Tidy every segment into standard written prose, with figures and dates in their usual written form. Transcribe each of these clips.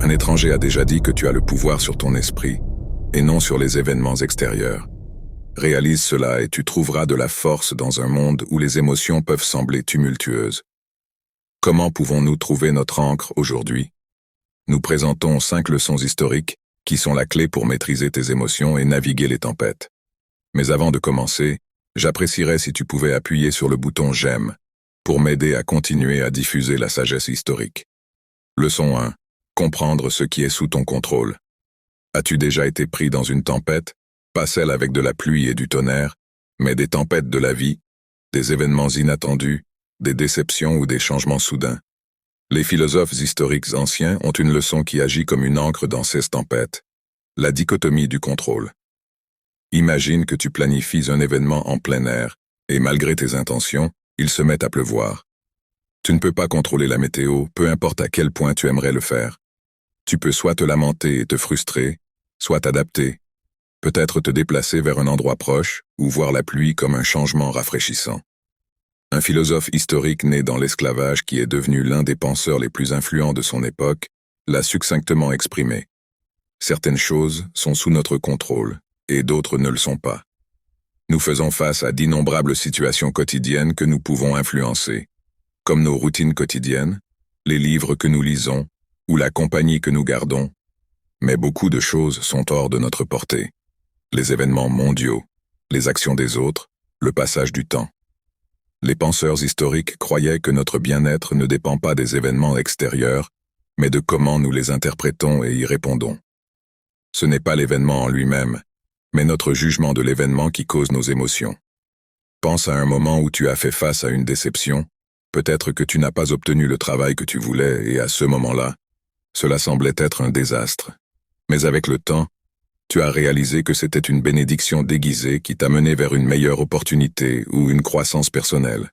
Un étranger a déjà dit que tu as le pouvoir sur ton esprit, et non sur les événements extérieurs. Réalise cela et tu trouveras de la force dans un monde où les émotions peuvent sembler tumultueuses. Comment pouvons-nous trouver notre ancre aujourd'hui? Nous présentons 5 leçons historiques qui sont la clé pour maîtriser tes émotions et naviguer les tempêtes. Mais avant de commencer, j'apprécierais si tu pouvais appuyer sur le bouton « J'aime » pour m'aider à continuer à diffuser la sagesse historique. Leçon 1. Comprendre ce qui est sous ton contrôle. As-tu déjà été pris dans une tempête, pas celle avec de la pluie et du tonnerre, mais des tempêtes de la vie, des événements inattendus, des déceptions ou des changements soudains? Les philosophes historiques anciens ont une leçon qui agit comme une ancre dans ces tempêtes, la dichotomie du contrôle. Imagine que tu planifies un événement en plein air, et malgré tes intentions, il se met à pleuvoir. Tu ne peux pas contrôler la météo, peu importe à quel point tu aimerais le faire. Tu peux soit te lamenter et te frustrer, soit t'adapter, peut-être te déplacer vers un endroit proche ou voir la pluie comme un changement rafraîchissant. Un philosophe historique né dans l'esclavage qui est devenu l'un des penseurs les plus influents de son époque l'a succinctement exprimé. Certaines choses sont sous notre contrôle et d'autres ne le sont pas. Nous faisons face à d'innombrables situations quotidiennes que nous pouvons influencer, comme nos routines quotidiennes, les livres que nous lisons ou la compagnie que nous gardons. Mais beaucoup de choses sont hors de notre portée. Les événements mondiaux, les actions des autres, le passage du temps. Les penseurs historiques croyaient que notre bien-être ne dépend pas des événements extérieurs, mais de comment nous les interprétons et y répondons. Ce n'est pas l'événement en lui-même, mais notre jugement de l'événement qui cause nos émotions. Pense à un moment où tu as fait face à une déception, peut-être que tu n'as pas obtenu le travail que tu voulais et à ce moment-là, cela semblait être un désastre. Mais avec le temps, tu as réalisé que c'était une bénédiction déguisée qui t'a mené vers une meilleure opportunité ou une croissance personnelle.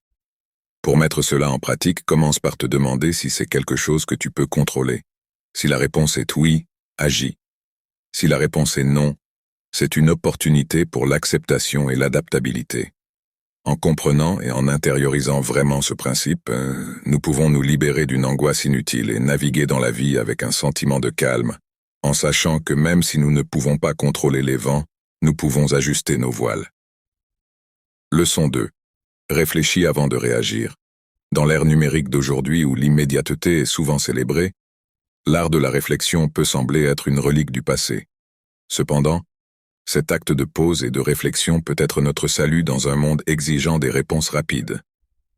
Pour mettre cela en pratique, commence par te demander si c'est quelque chose que tu peux contrôler. Si la réponse est oui, agis. Si la réponse est non, c'est une opportunité pour l'acceptation et l'adaptabilité. En comprenant et en intériorisant vraiment ce principe, nous pouvons nous libérer d'une angoisse inutile et naviguer dans la vie avec un sentiment de calme, en sachant que même si nous ne pouvons pas contrôler les vents, nous pouvons ajuster nos voiles. Leçon 2. Réfléchis avant de réagir. Dans l'ère numérique d'aujourd'hui où l'immédiateté est souvent célébrée, l'art de la réflexion peut sembler être une relique du passé. Cependant, cet acte de pause et de réflexion peut être notre salut dans un monde exigeant des réponses rapides.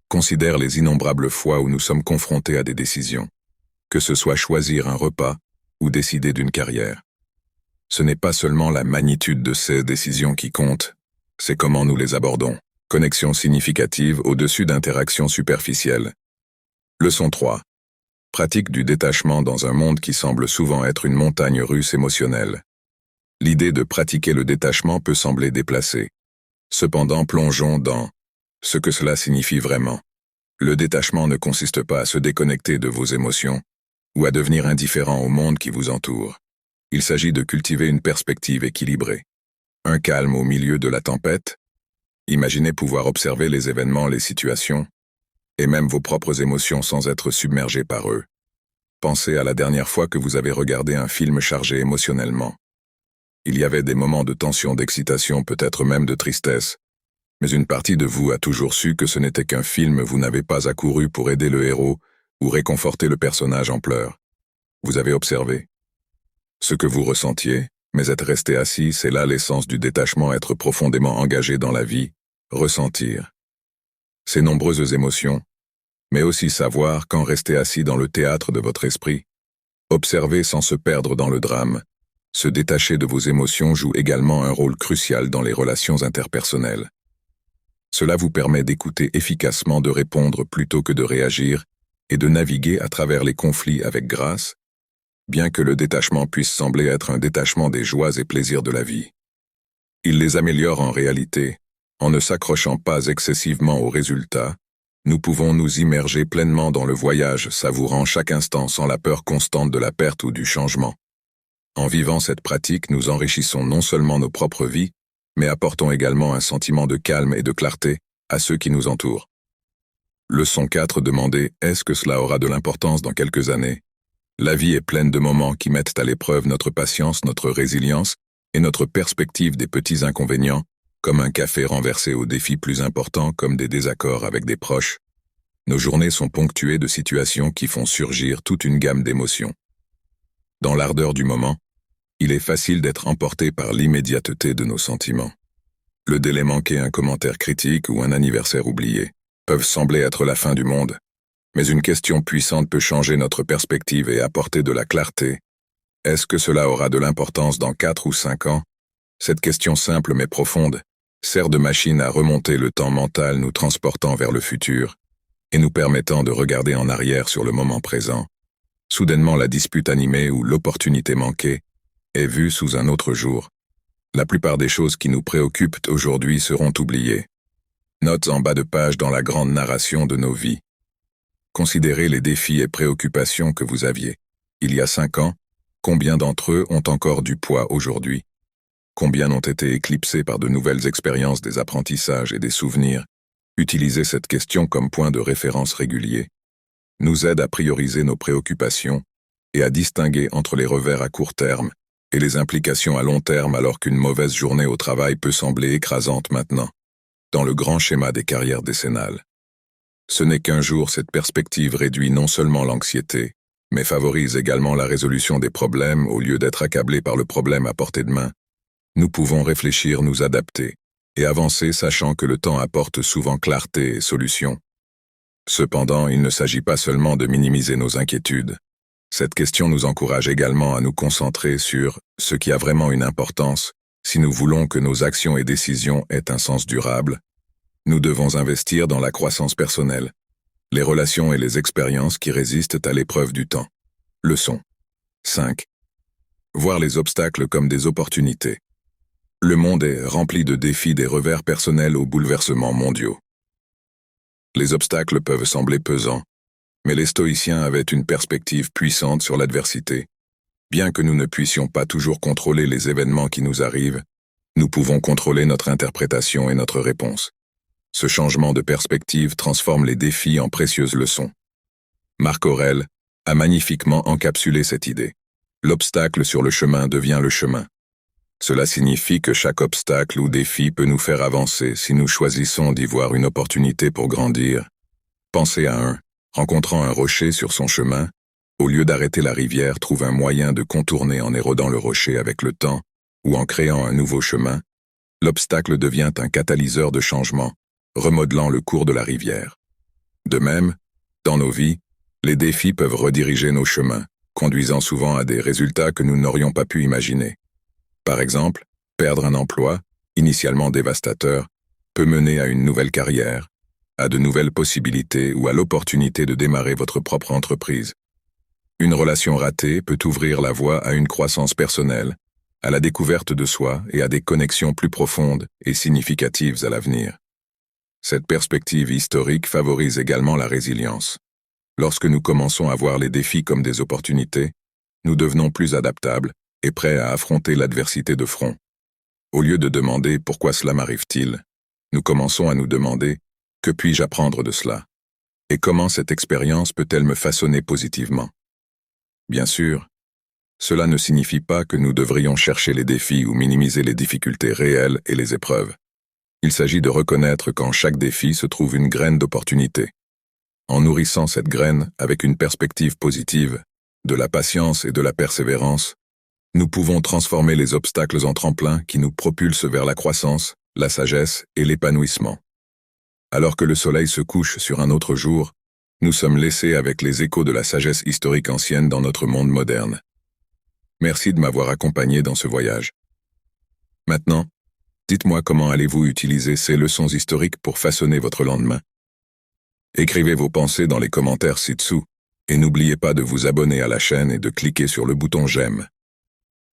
Considère les innombrables fois où nous sommes confrontés à des décisions, que ce soit choisir un repas ou décider d'une carrière. Ce n'est pas seulement la magnitude de ces décisions qui compte, c'est comment nous les abordons. Connexion significative au-dessus d'interactions superficielles. Leçon 3. Pratique du détachement dans un monde qui semble souvent être une montagne russe émotionnelle. L'idée de pratiquer le détachement peut sembler déplacée. Cependant, plongeons dans ce que cela signifie vraiment. Le détachement ne consiste pas à se déconnecter de vos émotions ou à devenir indifférent au monde qui vous entoure. Il s'agit de cultiver une perspective équilibrée. Un calme au milieu de la tempête. Imaginez pouvoir observer les événements, les situations, et même vos propres émotions sans être submergé par eux. Pensez à la dernière fois que vous avez regardé un film chargé émotionnellement. Il y avait des moments de tension, d'excitation, peut-être même de tristesse, mais une partie de vous a toujours su que ce n'était qu'un film, vous n'avez pas accouru pour aider le héros ou réconforter le personnage en pleurs. Vous avez observé ce que vous ressentiez, mais être resté assis, c'est là l'essence du détachement, être profondément engagé dans la vie, ressentir ces nombreuses émotions, mais aussi savoir quand rester assis dans le théâtre de votre esprit, observer sans se perdre dans le drame. Se détacher de vos émotions joue également un rôle crucial dans les relations interpersonnelles. Cela vous permet d'écouter efficacement, de répondre plutôt que de réagir, et de naviguer à travers les conflits avec grâce, bien que le détachement puisse sembler être un détachement des joies et plaisirs de la vie. Il les améliore en réalité, en ne s'accrochant pas excessivement aux résultats. Nous pouvons nous immerger pleinement dans le voyage, savourant chaque instant sans la peur constante de la perte ou du changement. En vivant cette pratique, nous enrichissons non seulement nos propres vies, mais apportons également un sentiment de calme et de clarté à ceux qui nous entourent. Leçon 4. Demandez, est-ce que cela aura de l'importance dans quelques années? La vie est pleine de moments qui mettent à l'épreuve notre patience, notre résilience et notre perspective des petits inconvénients, comme un café renversé aux défis plus importants comme des désaccords avec des proches. Nos journées sont ponctuées de situations qui font surgir toute une gamme d'émotions. Dans l'ardeur du moment, il est facile d'être emporté par l'immédiateté de nos sentiments. Le délai manqué, un commentaire critique ou un anniversaire oublié peuvent sembler être la fin du monde, mais une question puissante peut changer notre perspective et apporter de la clarté. Est-ce que cela aura de l'importance dans 4 ou 5 ans? Cette question simple mais profonde sert de machine à remonter le temps mental, nous transportant vers le futur et nous permettant de regarder en arrière sur le moment présent. Soudainement, la dispute animée ou l'opportunité manquée est vue sous un autre jour. La plupart des choses qui nous préoccupent aujourd'hui seront oubliées. Notes en bas de page dans la grande narration de nos vies. Considérez les défis et préoccupations que vous aviez il y a 5 ans. Combien d'entre eux ont encore du poids aujourd'hui? Combien ont été éclipsés par de nouvelles expériences, des apprentissages et des souvenirs? Utilisez cette question comme point de référence régulier. Nous aide à prioriser nos préoccupations et à distinguer entre les revers à court terme et les implications à long terme, alors qu'une mauvaise journée au travail peut sembler écrasante maintenant, dans le grand schéma des carrières décennales. Ce n'est qu'un jour, cette perspective réduit non seulement l'anxiété, mais favorise également la résolution des problèmes au lieu d'être accablé par le problème à portée de main. Nous pouvons réfléchir, nous adapter et avancer, sachant que le temps apporte souvent clarté et solution. Cependant, il ne s'agit pas seulement de minimiser nos inquiétudes. Cette question nous encourage également à nous concentrer sur ce qui a vraiment une importance. Si nous voulons que nos actions et décisions aient un sens durable, nous devons investir dans la croissance personnelle, les relations et les expériences qui résistent à l'épreuve du temps. Leçon 5. Voir les obstacles comme des opportunités. Le monde est rempli de défis, des revers personnels aux bouleversements mondiaux. Les obstacles peuvent sembler pesants, mais les stoïciens avaient une perspective puissante sur l'adversité. Bien que nous ne puissions pas toujours contrôler les événements qui nous arrivent, nous pouvons contrôler notre interprétation et notre réponse. Ce changement de perspective transforme les défis en précieuses leçons. Marc Aurèle a magnifiquement encapsulé cette idée. L'obstacle sur le chemin devient le chemin. Cela signifie que chaque obstacle ou défi peut nous faire avancer si nous choisissons d'y voir une opportunité pour grandir. Pensez à rencontrant un rocher sur son chemin, au lieu d'arrêter la rivière, trouve un moyen de contourner en érodant le rocher avec le temps, ou en créant un nouveau chemin. L'obstacle devient un catalyseur de changement, remodelant le cours de la rivière. De même, dans nos vies, les défis peuvent rediriger nos chemins, conduisant souvent à des résultats que nous n'aurions pas pu imaginer. Par exemple, perdre un emploi, initialement dévastateur, peut mener à une nouvelle carrière, à de nouvelles possibilités ou à l'opportunité de démarrer votre propre entreprise. Une relation ratée peut ouvrir la voie à une croissance personnelle, à la découverte de soi et à des connexions plus profondes et significatives à l'avenir. Cette perspective historique favorise également la résilience. Lorsque nous commençons à voir les défis comme des opportunités, nous devenons plus adaptables et prêts à affronter l'adversité de front. Au lieu de demander « pourquoi cela m'arrive-t-il ?», nous commençons à nous demander « que puis-je apprendre de cela ? Et comment cette expérience peut-elle me façonner positivement ?» Bien sûr, cela ne signifie pas que nous devrions chercher les défis ou minimiser les difficultés réelles et les épreuves. Il s'agit de reconnaître qu'en chaque défi se trouve une graine d'opportunité. En nourrissant cette graine avec une perspective positive, de la patience et de la persévérance, nous pouvons transformer les obstacles en tremplins qui nous propulsent vers la croissance, la sagesse et l'épanouissement. Alors que le soleil se couche sur un autre jour, nous sommes laissés avec les échos de la sagesse historique ancienne dans notre monde moderne. Merci de m'avoir accompagné dans ce voyage. Maintenant, dites-moi comment allez-vous utiliser ces leçons historiques pour façonner votre lendemain. Écrivez vos pensées dans les commentaires ci-dessous et n'oubliez pas de vous abonner à la chaîne et de cliquer sur le bouton j'aime.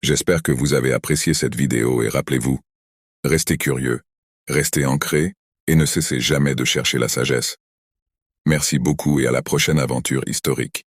J'espère que vous avez apprécié cette vidéo et rappelez-vous, restez curieux, restez ancrés et ne cessez jamais de chercher la sagesse. Merci beaucoup et à la prochaine aventure historique.